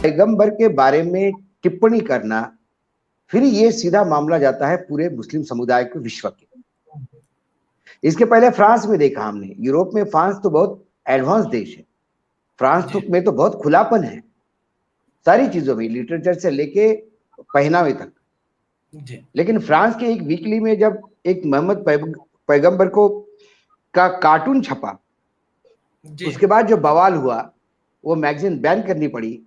पैगंबर के बारे में टिप्पणी करना, फिर ये सीधा मामला जाता है पूरे मुस्लिम समुदाय के, विश्व के। इसके पहले फ्रांस में देखा हमने, यूरोप में फ्रांस तो बहुत एडवांस देश है, फ्रांस तो में तो बहुत खुलापन है सारी चीजों में, लिटरेचर से लेके पहनावे तक। लेकिन फ्रांस के एक वीकली में जब एक मोहम्मद पैगंबर को का कार्टून छपा, उसके बाद जो बवाल हुआ, वो मैगजीन बैन करनी पड़ी।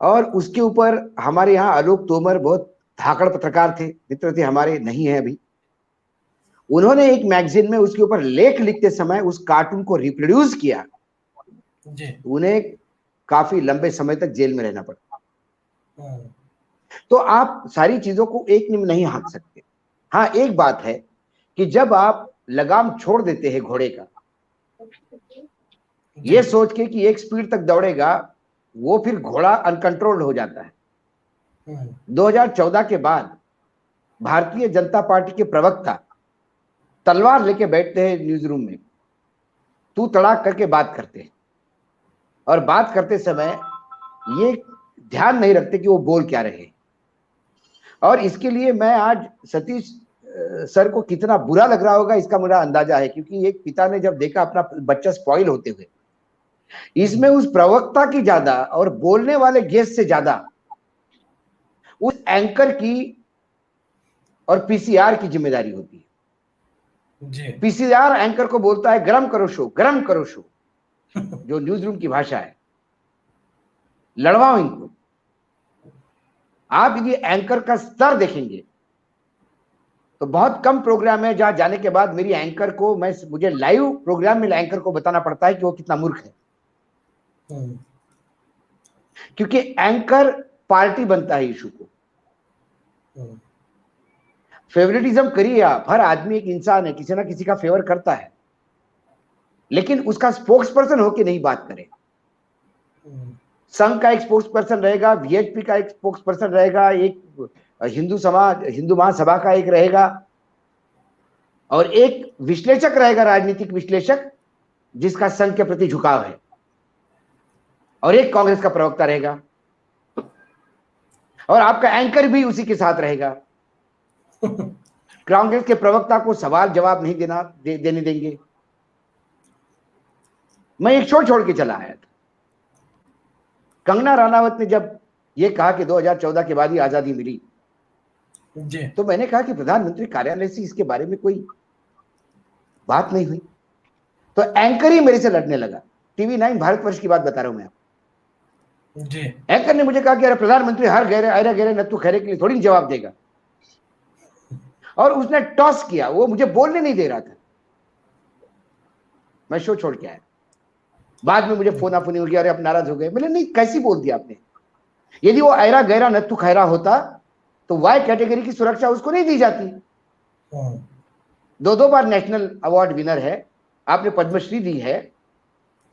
और उसके ऊपर हमारे यहाँ आलोक तोमर बहुत धाकड़ पत्रकार थे, मित्र थे हमारे, नहीं है अभी, उन्होंने एक मैगजीन में उसके ऊपर लेख लिखते समय उस कार्टून को रिप्रोड्यूस किया। उन्हें काफी लंबे समय तक जेल में रहना पड़ा। तो आप सारी चीजों को एक में नहीं हाँक सकते। हाँ, एक बात है कि जब आप लगाम छोड़ देते हैं घोड़े का, ये सोच के कि एक स्पीड तक दौड़ेगा, वो फिर घोड़ा अनकंट्रोल्ड हो जाता है। 2014 के बाद भारतीय जनता पार्टी के प्रवक्ता तलवार लेके बैठते हैं न्यूज रूम में, तू तड़ाक करके बात करते हैं, और बात करते समय ये ध्यान नहीं रखते कि वो बोल क्या रहे। और इसके लिए मैं आज सतीश सर को कितना बुरा लग रहा होगा इसका मेरा अंदाजा है, क्योंकि एक पिता ने जब देखा अपना बच्चा स्पॉइल होते हुए, इसमें उस प्रवक्ता की ज्यादा और बोलने वाले गेस्ट से ज्यादा उस एंकर की और पीसीआर की जिम्मेदारी होती है। पीसीआर एंकर को बोलता है गरम करो शो, गरम करो शो, जो न्यूज रूम की भाषा है, लड़वाओ इनको। आप यदि एंकर का स्तर देखेंगे तो बहुत कम प्रोग्राम है जहां जाने के बाद मेरी एंकर को मुझे लाइव प्रोग्राम में एंकर को बताना पड़ता है कि वो कितना मूर्ख है। क्योंकि एंकर पार्टी बनता है इशू को। फेवरेटिज्म करिए आप, हर आदमी एक इंसान है, किसी ना किसी का फेवर करता है, लेकिन उसका स्पोक्स पर्सन होकर नहीं बात करें। संघ का एक स्पोक्स पर्सन रहेगा, वीएचपी का एक स्पोक्स पर्सन रहेगा, एक हिंदू महासभा का एक रहेगा, और एक विश्लेषक रहेगा, राजनीतिक विश्लेषक जिसका संघ के प्रति झुकाव है, और एक कांग्रेस का प्रवक्ता रहेगा, और आपका एंकर भी उसी के साथ रहेगा। कांग्रेस के प्रवक्ता को सवाल जवाब नहीं देने देंगे। मैं एक शो छोड़ के चला आया था। कंगना रनावत ने जब ये कहा कि 2014 के बाद ही आजादी मिली, तो मैंने कहा कि प्रधानमंत्री कार्यालय से इसके बारे में कोई बात नहीं हुई। तो एंकर ही मेरे से लड़ने लगा। टीवी 9 भारतवर्ष की बात बता रहा हूं मैं आपको। एंकर ने मुझे कहा कि अरे प्रधानमंत्री हर गहरे नत्थु खैरे के लिए थोड़ी जवाब देगा, और उसने टॉस किया, वो मुझे बोलने नहीं दे रहा था। मैं शो छोड़ के आया। बाद में मुझे फोन आफोनी हो गया, अरे आप नाराज हो गए। मैंने नहीं, कैसी बोल दिया आपने? यदि वो ऐरा गहरा नत्थु खैरा होता तो वाई कैटेगरी की सुरक्षा उसको नहीं दी जाती। 2 बार नेशनल अवार्ड विनर है, आपने पद्मश्री दी है,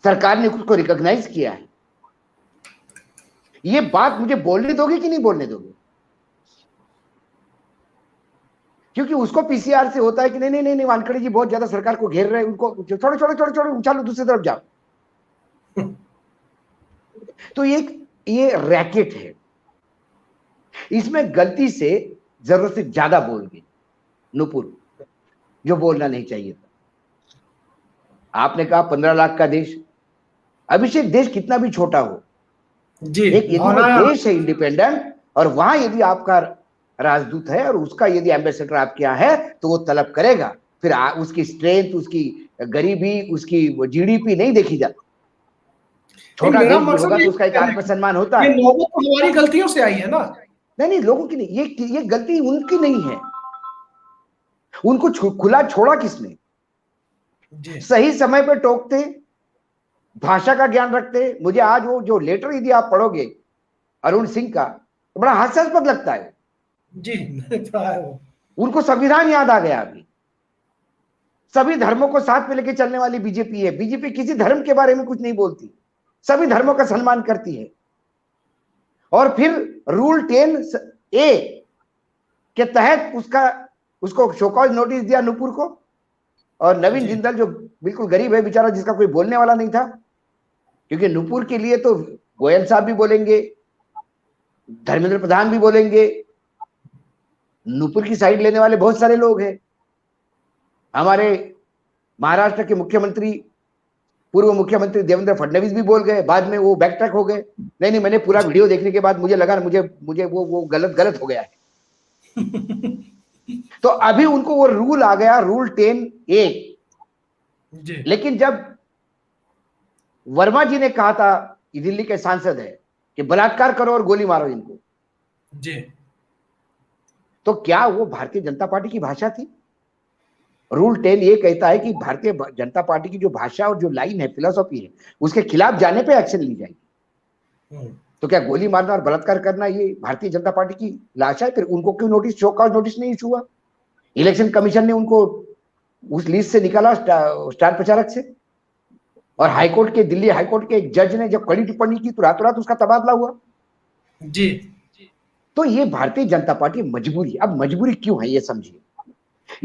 सरकार ने उसको रिकॉग्नाइज किया है। ये बात मुझे बोलने दोगे कि नहीं बोलने दोगे? क्योंकि उसको पीसीआर से होता है कि नहीं नहीं नहीं, वानखड़े जी बहुत ज्यादा सरकार को घेर रहे हैं, उनको छोड़ो छोड़ो छोड़ो छोड़ो, उछालो दूसरी तरफ जाओ। तो ये रैकेट है। इसमें गलती से जरूरत से ज्यादा बोल गई नुपुर, जो बोलना नहीं चाहिए था। आपने कहा 15 लाख का देश। अभिषेक, देश कितना भी छोटा हो जी, एक यदि वो देश है इंडिपेंडेंट, और वहां यदि आपका राजदूत है और उसका यदि एम्बेसडर आपके यहाँ है, तो वो तलब करेगा। फिर उसकी स्ट्रेंथ, उसकी गरीबी, उसकी जीडीपी नहीं देखी जाती। छोटा देश भी होगा तो उसका एक आत्मसम्मान होता है। लोगों को हमारी गलतियों से आई है ना। नहीं, लोगों की नहीं, ये गलती उनकी नहीं है। उनको खुला छोड़ा किसने? सही समय पे टोकते, भाषा का ज्ञान रखते। मुझे आज वो जो लेटर यदि आप पढ़ोगे अरुण सिंह का, तो बड़ा हास्यास्पद लगता है जी। उनको संविधान याद आ गया। अभी सभी धर्मों को साथ में लेके चलने वाली बीजेपी है। बीजेपी किसी धर्म के बारे में कुछ नहीं बोलती, सभी धर्मों का सम्मान करती है। और फिर रूल 10A के तहत उसको शोकॉज नोटिस दिया नुपुर को, और नवीन जिंदल जो बिल्कुल गरीब है बेचारा, जिसका कोई बोलने वाला नहीं था, क्योंकि नुपुर के लिए तो गोयल साहब भी बोलेंगे, धर्मेंद्र प्रधान भी बोलेंगे, नूपुर की साइड लेने वाले बहुत सारे लोग हैं। हमारे महाराष्ट्र के मुख्यमंत्री, पूर्व मुख्यमंत्री देवेंद्र फडणवीस भी बोल गए, बाद में वो बैक ट्रैक हो गए। नहीं नहीं, मैंने पूरा वीडियो देखने के बाद मुझे लगा मुझे मुझे वो गलत हो गया है। तो अभी उनको वो रूल आ गया, रूल 10A। लेकिन जब वर्मा जी ने कहा था, दिल्ली के सांसद है, कि बलात्कार करो और गोली मारो इनको जी, तो क्या वो भारतीय जनता पार्टी की भाषा थी? रूल 10A कहता है कि भारतीय जनता पार्टी की जो भाषा और जो लाइन है, फिलोसॉफी है, उसके खिलाफ जाने पे एक्शन ली जाएगी। तो क्या गोली मारना और बलात्कार करना ये भारतीय जनता पार्टी की लाशा है? फिर उनको क्यों नोटिस, शो कॉज नोटिस नहीं इशू हुआ? इलेक्शन कमीशन ने उनको उस लिस्ट से निकाला, स्टार प्रचारक से। और हाईकोर्ट के, दिल्ली हाईकोर्ट के एक जज ने जब कड़ी टिप्पणी की तो रातों रात उसका तबादला हुआ। जी, तो ये भारतीय जनता पार्टी मजबूरी, अब मजबूरी क्यों है ये समझिए।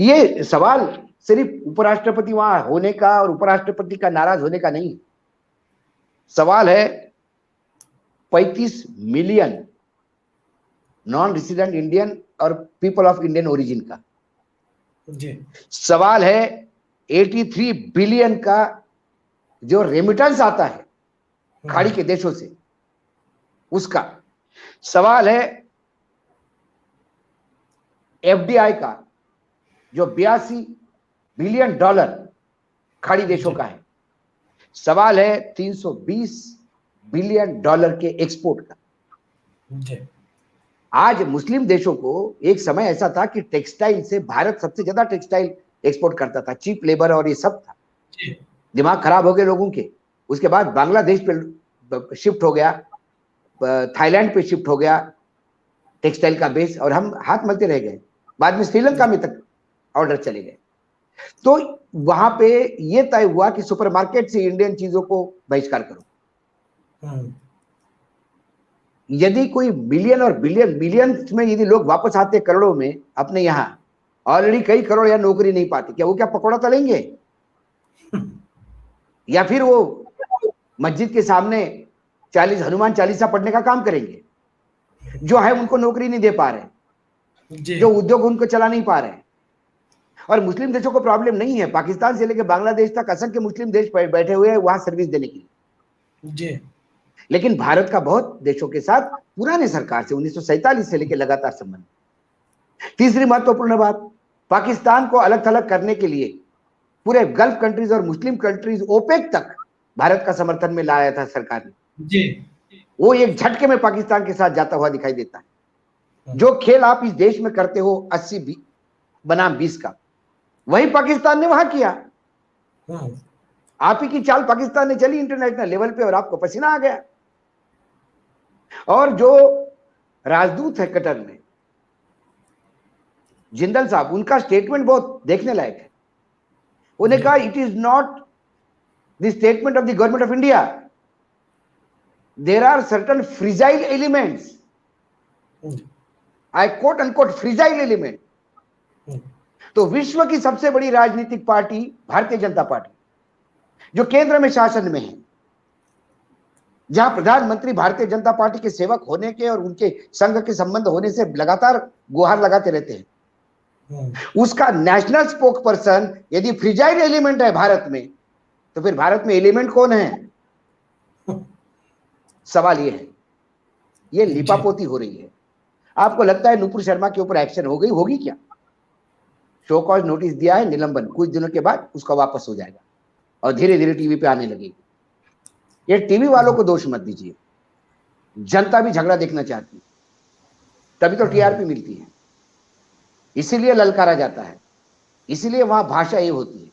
ये सवाल सिर्फ उपराष्ट्रपति वहां होने का और उपराष्ट्रपति का नाराज होने का नहीं, सवाल है 35 मिलियन नॉन रेसिडेंट इंडियन और पीपल ऑफ इंडियन ओरिजिन का। जी, सवाल है 83 बिलियन का जो रेमिटेंस आता है खाड़ी के देशों से, उसका। सवाल है एफडीआई का, जो 82 बिलियन डॉलर खाड़ी देशों का है। सवाल है 320 बिलियन डॉलर के एक्सपोर्ट का। जी, आज मुस्लिम देशों को, एक समय ऐसा था कि टेक्सटाइल से भारत सबसे ज्यादा टेक्सटाइल एक्सपोर्ट करता था, चीप लेबर और ये सब था। जी, दिमाग खराब हो गए लोगों के। उसके बाद बांग्लादेश पे शिफ्ट हो गया, थाईलैंड पे शिफ्ट हो गया टेक्सटाइल का बेस, और हम हाथ मलते रह गए। बाद में श्रीलंका में तक ऑर्डर चले गए। तो वहां पे ये तय हुआ कि सुपरमार्केट से इंडियन चीजों को बहिष्कार करो। यदि कोई मिलियन और बिलियन, मिलियंस में यदि लोग वापस आते करोड़ों में अपने यहाँ, ऑलरेडी कई करोड़ या नौकरी नहीं पाते, क्या वो क्या पकौड़ा तलेंगे? या फिर वो मस्जिद के सामने 40 हनुमान चालीसा पढ़ने का काम करेंगे? जो है उनको नौकरी नहीं दे पा रहे, जो उद्योग उनको चला नहीं पा रहे। और मुस्लिम देशों को प्रॉब्लम नहीं है, पाकिस्तान से लेकर बांग्लादेश तक असंख्य मुस्लिम देश बैठे हुए हैं वहां सर्विस देने के लिए। जी, लेकिन भारत का बहुत देशों के साथ पुराने सरकार से 1947 से लेकर लगातार संबंध। तीसरी महत्वपूर्ण बात, पाकिस्तान को अलग थलग करने के लिए पूरे गल्फ कंट्रीज और मुस्लिम कंट्रीज, ओपेक तक भारत का समर्थन में लाया था सरकार ने। जी, वो एक झटके में पाकिस्तान के साथ जाता हुआ दिखाई देता है। जो खेल आप इस देश में करते हो 80 बनाम 20 का, वही पाकिस्तान ने वहां किया। आप ही की चाल पाकिस्तान ने चली इंटरनेशनल लेवल पे और आपको पसीना आ गया। और जो राजदूत है कतर में, जिंदल साहब, उनका स्टेटमेंट बहुत देखने लायक है। उन्हें कहा it is not the statement of the government of India, there are certain fragile elements, I quote unquote fragile element. तो विश्व की सबसे बड़ी राजनीतिक पार्टी भारतीय जनता पार्टी, जो केंद्र में शासन में है, जहां प्रधानमंत्री भारतीय जनता पार्टी के सेवक होने के और उनके संघ के संबंध होने से लगातार गुहार लगाते रहते हैं, उसका नेशनल स्पोक पर्सन यदि फ्रिजाइल एलिमेंट है भारत में, तो फिर भारत में एलिमेंट कौन है? सवाल ये है। ये लिपापोती हो रही है। आपको लगता है नुपुर शर्मा के ऊपर एक्शन हो गई? होगी क्या? शो कॉज नोटिस दिया है, निलंबन, कुछ दिनों के बाद उसका वापस हो जाएगा और धीरे धीरे टीवी पे आने लगेगी। ये टीवी वालों को दोष मत दीजिए, जनता भी झगड़ा देखना चाहती है, तभी तो टीआरपी मिलती है, इसीलिए ललकारा जाता है, इसीलिए वहां भाषा ये होती है।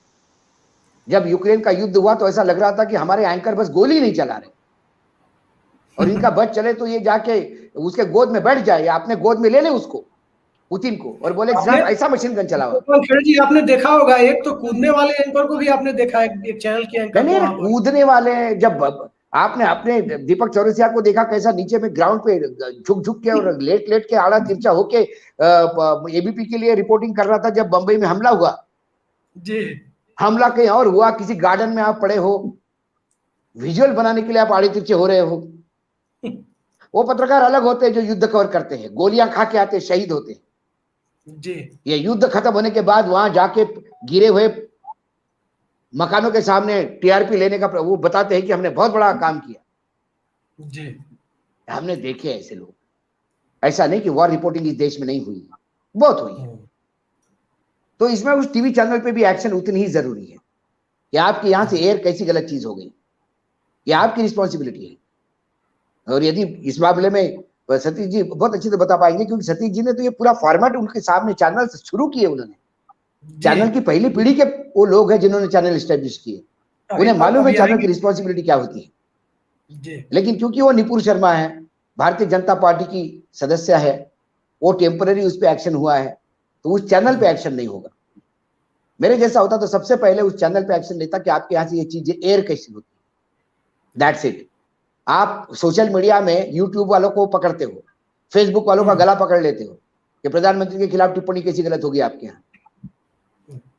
जब यूक्रेन का युद्ध हुआ तो ऐसा लग रहा था कि हमारे एंकर बस गोली नहीं चला रहे, और इनका बस चले तो ये जाके उसके गोद में बैठ जाए या अपने गोद में ले ले उसको, पुतिन को, और बोले साहब ऐसा मशीन गन चलाओ। जी, आपने देखा होगा एक तो कूदने वाले एंकर को भी आपने देखा है, एक चैनल के एंकर नहीं, कूदने वाले, जब आपने अपने दीपक चौरसिया को देखा कैसा नीचे में ग्राउंड पे झुक झुक के और लेट लेट के आड़ा तिरछा होके एबीपी के लिए रिपोर्टिंग कर रहा था जब बंबई में हमला हुआ। जी, हमला कहीं और हुआ, किसी गार्डन में आप पड़े हो, विजुअल बनाने के लिए आप आड़े तिरछे हो रहे हो। वो पत्रकार अलग होते हैं जो युद्ध कवर करते हैं, गोलियां खा के आते हैं, शहीद होते हैं जी। ये युद्ध खत्म होने के बाद वहां जाके गिरे हुए मकानों के सामने टीआरपी लेने का वो बताते हैं कि हमने बहुत बड़ा काम किया। जी। हमने देखे ऐसे लोग, ऐसा नहीं कि वॉर रिपोर्टिंग इस देश में नहीं हुई, बहुत हुई है। तो इसमें उस टीवी चैनल पे भी एक्शन उतनी ही जरूरी है कि आपके यहां से एयर कैसी गलत चीज हो गई, ये आपकी रिस्पॉन्सिबिलिटी है। और यदि इस मामले में सतीश जी बहुत अच्छे से बता पाएंगे, क्योंकि सतीश जी ने तो ये पूरा फॉर्मेट उनके सामने चैनल से शुरू किए, उन्होंने चैनल की पहली पीढ़ी के वो लोग हैं जिन्होंने चैनल एस्टेब्लिश किए, उन्हें मालूम है चैनल की रिस्पॉन्सिबिलिटी क्या होती है। जी। लेकिन क्योंकि वो निपुर शर्मा है, भारतीय जनता पार्टी की सदस्य है, वो टेम्पररी उस पर एक्शन हुआ है, तो उस चैनल पे एक्शन नहीं होगा। मेरे जैसा होता तो सबसे पहले उस चैनल पे एक्शन लेता कि आपके यहाँ से ये चीजें एयर कैसी होती है, दैट्स इट। आप सोशल मीडिया में यूट्यूब वालों को पकड़ते हो, फेसबुक वालों का गला पकड़ लेते हो कि प्रधानमंत्री के खिलाफ टिप्पणी कैसी गलत होगी आपके यहाँ।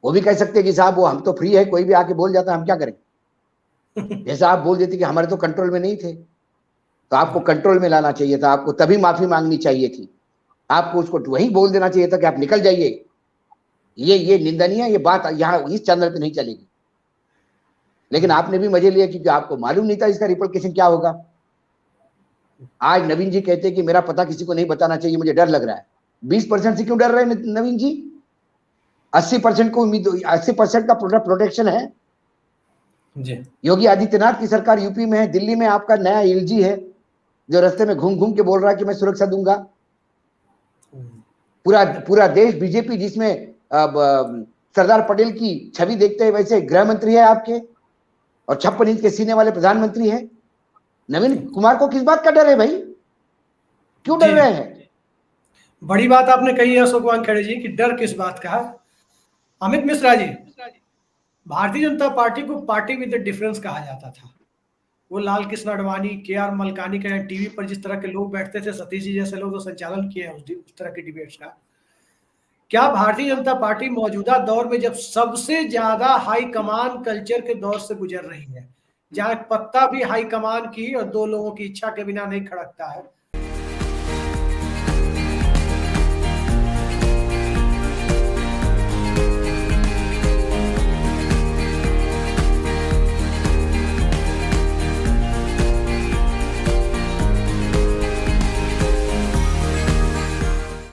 वो भी कह सकते हैं कि साहब वो हम तो फ्री है, कोई भी आके बोल जाता है, हम क्या करें। जैसा आप बोल देते कि हमारे तो कंट्रोल में नहीं थे, तो आपको कंट्रोल में लाना चाहिए था, आपको तभी माफी मांगनी चाहिए थी, आपको उसको वही बोल देना चाहिए था कि आप निकल जाइए, ये निंदनीय, ये बात यहाँ इस चैनल पे नहीं चलेगी। लेकिन आपने भी मजे लिए क्योंकि आपको मालूम नहीं था इसका रिपरकेशन क्या होगा। आज नवीन जी कहते हैं कि मेरा पता किसी को नहीं बताना चाहिए, मुझे डर लग रहा है। 20% से क्यों डर रहे हैं नवीन जी? 80% को उम्मीद, 80% का प्रोटेक्शन है। जी। योगी आदित्यनाथ की सरकार यूपी में है, दिल्ली में आपका नया एलजी है जो रास्ते में घूम घूम के बोल रहा है कि मैं सुरक्षा दूंगा। पूरा देश बीजेपी, जिसमें सरदार पटेल की छवि देखते हैं, वैसे गृह मंत्री है आपके, और 56 इंच के सीने वाले प्रधानमंत्री है। नवीन कुमार को किस बात का डर है भाई, क्यों डर रहे हैं? बड़ी बात आपने कही है अशोक वानखेड़े जी कि डर किस बात का है। अमित मिश्रा जी, भारतीय जनता पार्टी को पार्टी विद डिफरेंस कहा जाता था। वो लाल कृष्ण आडवाणी, के.आर. मलकानी के टीवी पर जिस तरह के लोग बैठते थे, सतीश जी जैसे लोग तो संचालन किए हैं उस तरह की डिबेट्स का। क्या भारतीय जनता पार्टी मौजूदा दौर में जब सबसे ज्यादा हाई कमान कल्चर के दौर से गुजर रही है, जहां पत्ता भी हाई कमान की और दो लोगों की इच्छा के बिना नहीं खड़कता है,